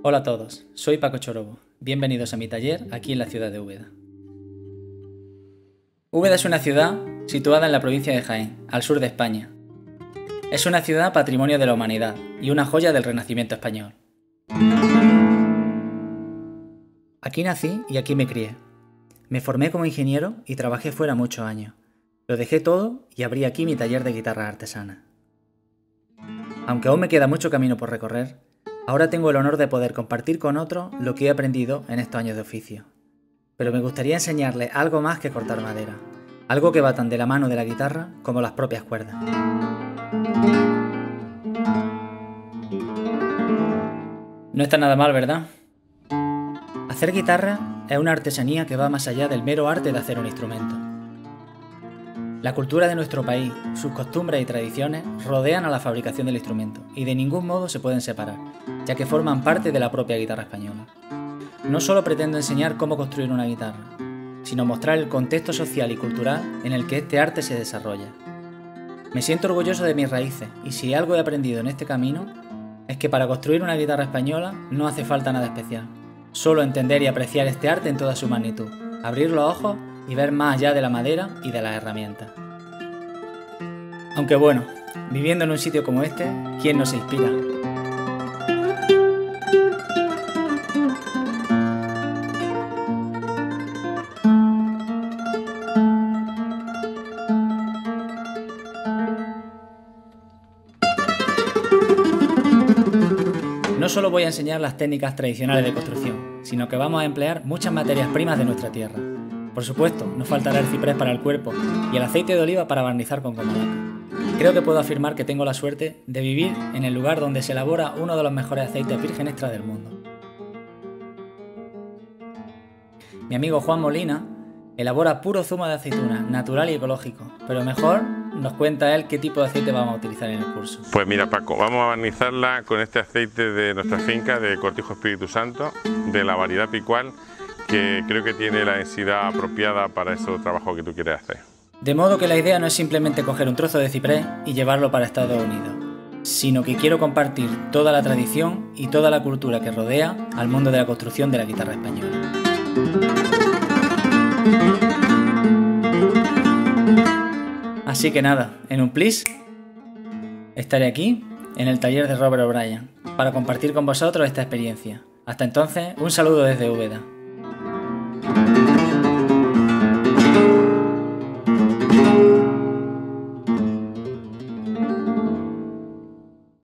Hola a todos, soy Paco Chorobo. Bienvenidos a mi taller aquí en la ciudad de Úbeda. Úbeda es una ciudad situada en la provincia de Jaén, al sur de España. Es una ciudad patrimonio de la humanidad y una joya del Renacimiento español. Aquí nací y aquí me crié. Me formé como ingeniero y trabajé fuera muchos años. Lo dejé todo y abrí aquí mi taller de guitarra artesana. Aunque aún me queda mucho camino por recorrer, ahora tengo el honor de poder compartir con otros lo que he aprendido en estos años de oficio. Pero me gustaría enseñarles algo más que cortar madera, algo que va tan de la mano de la guitarra como las propias cuerdas. No está nada mal, ¿verdad? Hacer guitarra es una artesanía que va más allá del mero arte de hacer un instrumento. La cultura de nuestro país, sus costumbres y tradiciones rodean a la fabricación del instrumento y de ningún modo se pueden separar, ya que forman parte de la propia guitarra española. No solo pretendo enseñar cómo construir una guitarra, sino mostrar el contexto social y cultural en el que este arte se desarrolla. Me siento orgulloso de mis raíces y si algo he aprendido en este camino es que para construir una guitarra española no hace falta nada especial. Solo entender y apreciar este arte en toda su magnitud, abrir los ojos y ver más allá de la madera y de las herramientas. Aunque bueno, viviendo en un sitio como este, ¿quién no se inspira? No solo voy a enseñar las técnicas tradicionales de construcción, sino que vamos a emplear muchas materias primas de nuestra tierra. Por supuesto, no faltará el ciprés para el cuerpo y el aceite de oliva para barnizar con comodato. Creo que puedo afirmar que tengo la suerte de vivir en el lugar donde se elabora uno de los mejores aceites virgen extra del mundo. Mi amigo Juan Molina elabora puro zumo de aceituna, natural y ecológico, pero mejor nos cuenta él qué tipo de aceite vamos a utilizar en el curso. Pues mira, Paco, vamos a barnizarla con este aceite de nuestra finca de Cortijo Espíritu Santo, de la variedad picual, que creo que tiene la densidad apropiada para ese trabajo que tú quieres hacer. De modo que la idea no es simplemente coger un trozo de ciprés y llevarlo para Estados Unidos, sino que quiero compartir toda la tradición y toda la cultura que rodea al mundo de la construcción de la guitarra española. Así que nada, en un plis estaré aquí, en el taller de Robert O'Brien, para compartir con vosotros esta experiencia. Hasta entonces, un saludo desde Úbeda.